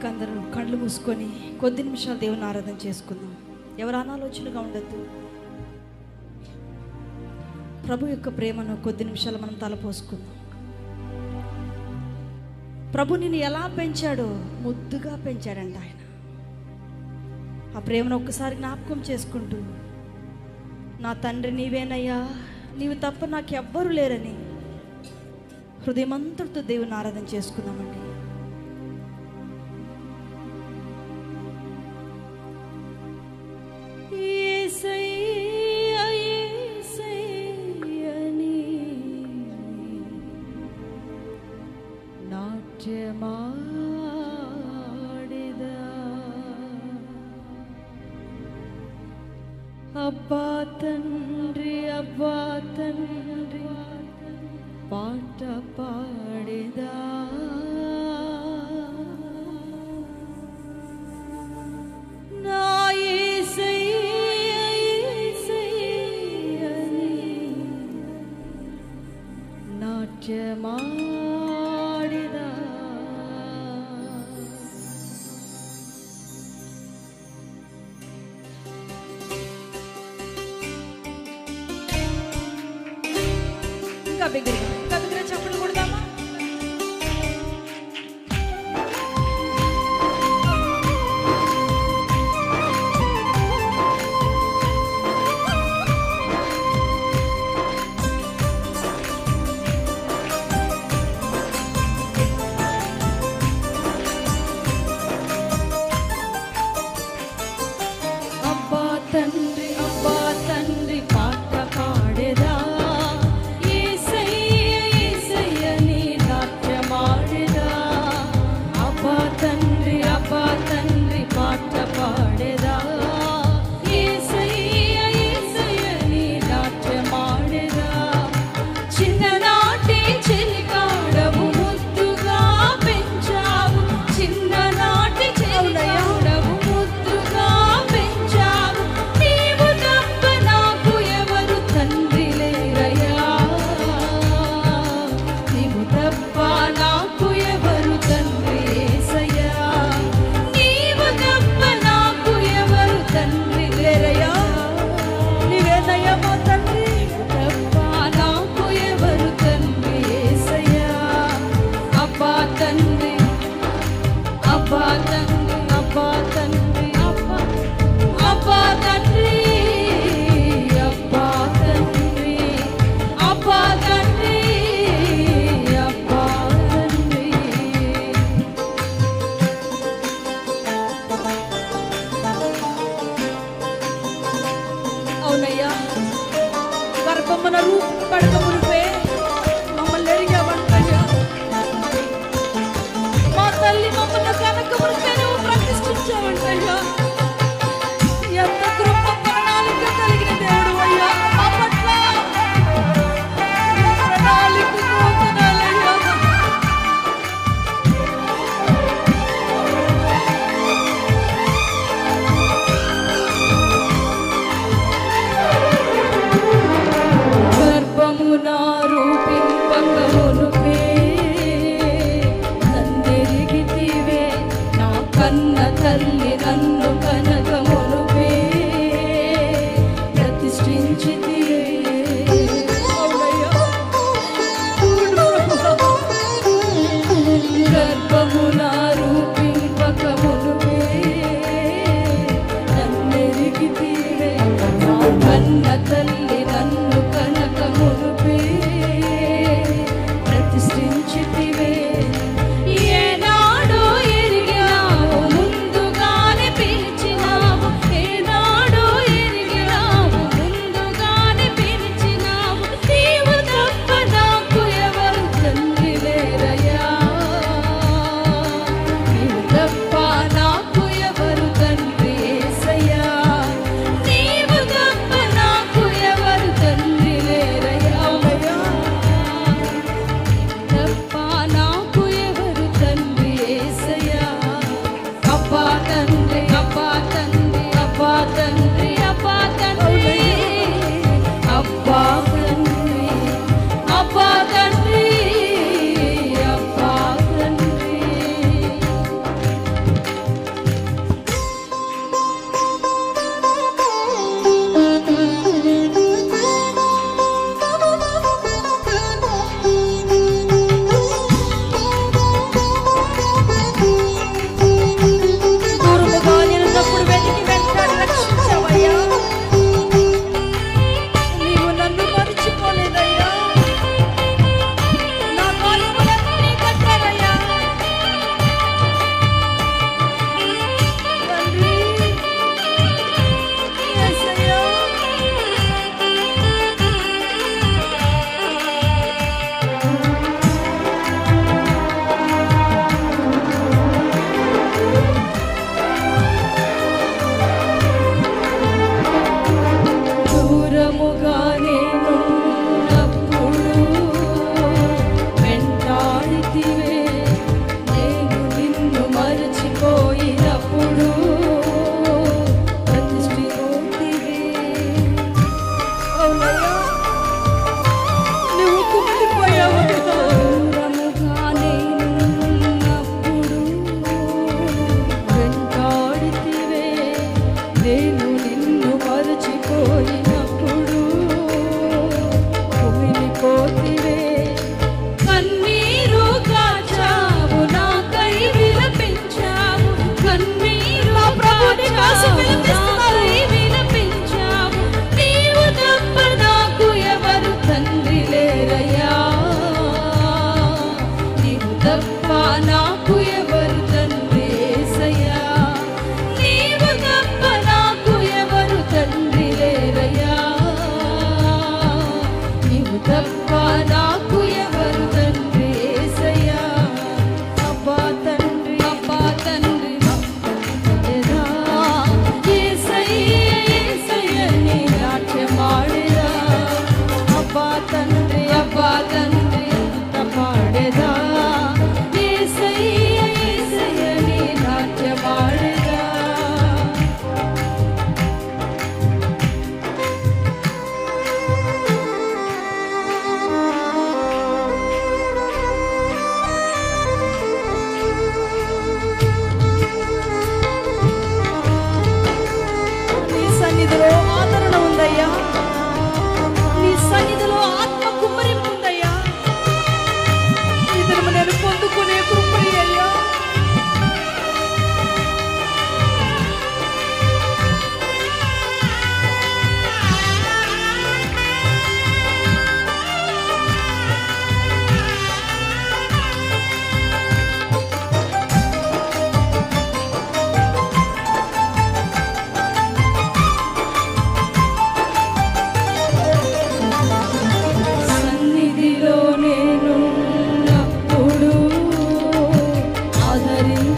అందరూ కళ్ళు మూసుకొని కొద్ది నిమిషాలు దేవుని ఆరాధన చేసుకుందాం. ఎవరు అనాలోచనగా ఉండద్దు. ప్రభు యొక్క ప్రేమను కొద్ది నిమిషాలు మనం తలపోసుకుందాం. ప్రభు నిన్ను ఎలా పెంచాడో ముద్దుగా పెంచాడంట ఆయన. ఆ ప్రేమను ఒక్కసారి జ్ఞాపకం చేసుకుంటూ, నా తండ్రి నీవేనయ్యా, నీవు తప్ప నాకు ఎవ్వరూ లేరని హృదయమంతటితో దేవుని ఆరాధన చేసుకుందామండి. అబ్బా తండ్రి, అబ్బా తండ్రి, పాట పాడేదా. నా యేసయ్య యేసయ్యని నాట్యమాడేదా. దగ్గర చప్పట్లు కొడదామా? అబ్బా తండ్రి, అబ్బా తండ్రి, పాట పాడేదా. గర్భమున రూపపడక మునిపే మమ్మల్ని ఎరిగావంటయ్యా. మా తల్లి మమ్మల్ని కనక మునిపే నువ్వు ప్రతిష్ఠించావంటయ్యా. ఎంత కృప ప్రణాళిక కలిగిన దేవుడు అయ్యా. మా పట్ల ప్రణాళికకు వందనాలయ్యా. గర్భమునా రూపింపక మునుపే నన్నెరిగితివే, నా కన్న తల్లి నన్ను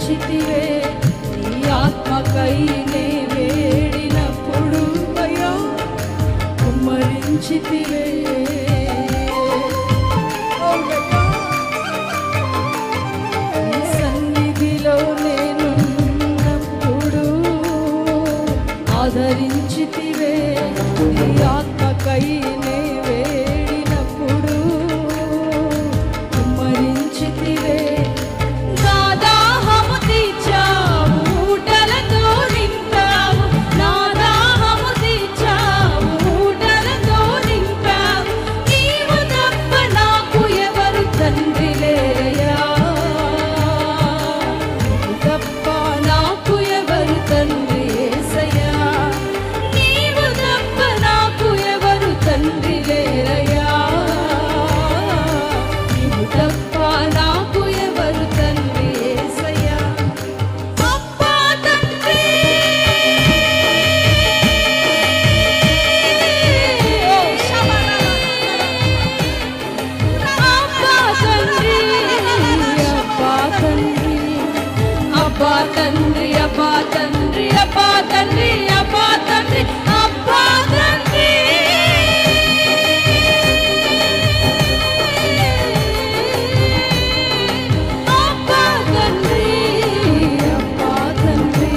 కుమ్మరించితివే నీ ఆత్మకై నే వేడినప్పుడు అయ్యా కుమ్మరించితివే నీ సన్నిధిలో నేనున్నప్పుడు ఆదరించితివే నీ ఆత్మకై నే వేడినప్పుడు కుమ్మరించితివే నా దాహము తీర్చావు ఊటలతో నింపావు నా దాహము తీర్చావు ఊటలతో నింపావు నీవు తప్ప నాకు ఎవరు తండ్రి లేరయ్యా నీవు తప్ప నాకు ఎవరు తండ్రి యేసయ్యా నీవు తప్ప నాకు ఎవరు తండ్రి లేరయ్యా నీవు తప్ప నాకు ఎవరు తండ్రి యేసయ్యా అబ్బా తండ్రి అబ్బా తండ్రి అబ్బా తండ్రి అబ్బా తండ్రి అబ్బా తండ్రి అబ్బా తండ్రి అబ్బా తండ్రి అబ్బా తండ్రి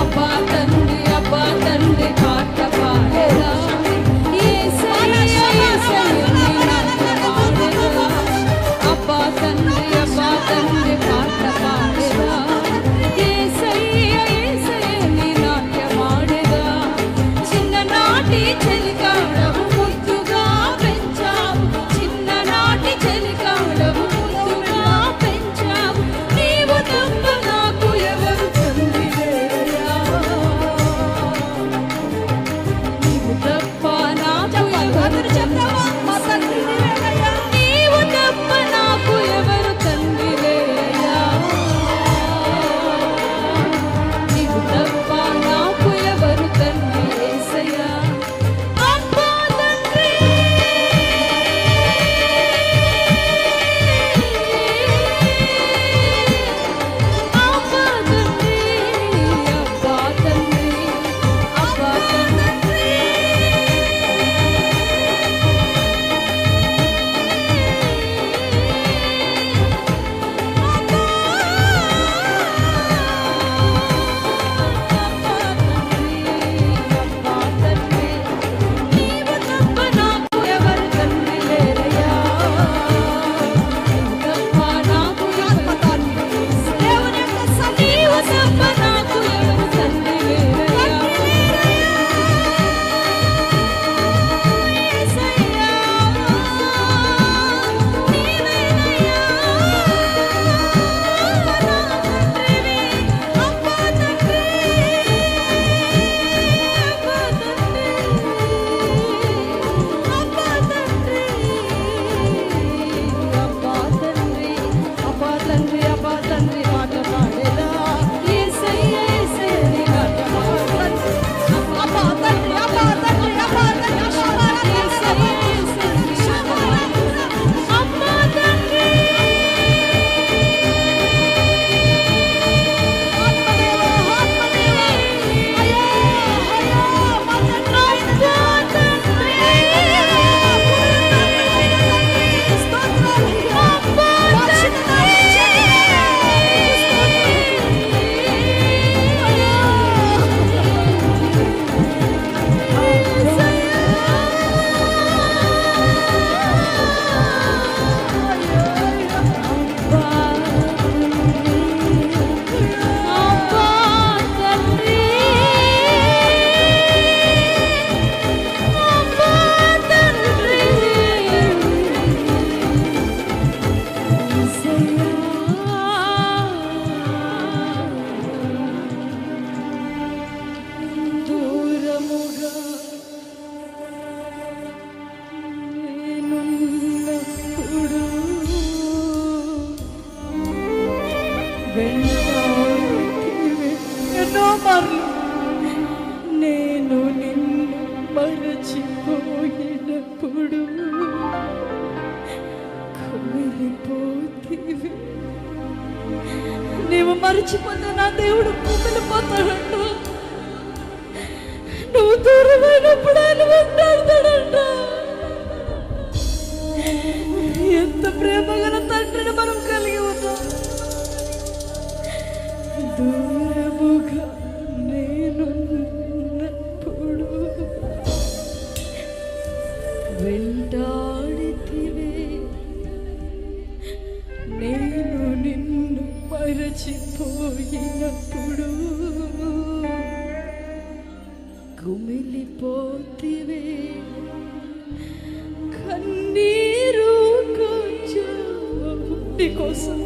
అబ్బా తండ్రి అబ్బా తండ్రి పాట పాడేదా యేసయ్యా యేసయ్యా నీ నామమున అబ్బా తండ్రి పాట పాడేదా యేసయ్యా యేసయ్యా నీ నాట్యమాడేదా చిన్ననాటి చెలికాడము ముద్దుగా పెంచావు చిన్ననాటి చెలికాడము ముద్దుగా పెంచావు నీవు తప్ప నాకు ఎవరు తండ్రి లేరయ్యా నీవు తప్ప నాకు ఎవరు చెప్తావా మా తండ్రి లేరయ్యా నీవు తప్ప నాకు ఎవరు తండ్రి లేరయ్యా నీవు తప్ప నాకు ఎవరు తండ్రి యేసయ్యా అబ్బా తండ్రి అబ్బా తండ్రి అబ్బా తండ్రి అబ్బా తండ్రి నీవు తప్ప నాకు ఎవరు తండ్రి లేరయ్యా నీవు తప్ప నాకు ఎవరు తండ్రి దేవుని యొక్క నీవు తప్ప నాకు ఎవరు తండ్రి లేరయ్యా యేసయ్యా నీవేనయ్యా నా తండ్రివి అబ్బా తండ్రి అబ్బా తండ్రి అబ్బా తండ్రి అబ్బా తండ్రి అబ్బా తండ్రి అబ్బా తండ్రి పాట పాడేదా యేసయ్యా యేసయ్యా నీ పాట పాడేదా అబ్బా తండ్రి అబ్బా తండ్రి అబ్బా తండ్రి యేసయ్యా యేసయ్యా నీ పాట పాడేదా అబ్బా తండ్రి దూరముగా నేనున్నప్పుడు వెంటాడితివి ఎన్నో మార్లు నేను నిన్ను మరచిపోయినప్పుడు కుమిలిపోతివి నీవు మరిచిపోతే నా దేవుడు కుమిలిపోతాడంట. నువ్వు దూరమైనప్పుడు ఆయన వెంటాడతాడంట. ఎంత ప్రేమ గల తండ్రిని మనం కలిగి ఉన్నాం. దూరముగా నేనున్నప్పుడు వెంటాడితివే, నేను నిన్ను మరచిపోయినప్పుడు కుమిలిపోతివే, కన్నీరు కొంచెం నీకోసం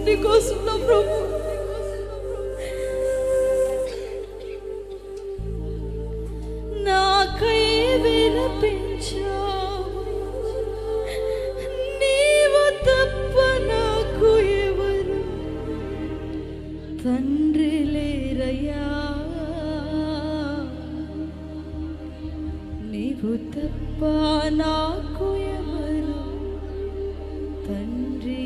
నా ప్రభు. నాకై విలపించావు, నీవు తప్ప నాకు ఎవరు తండ్రి లేరయ్యా, నీవు తప్ప నాకు ఎవరు తండ్రి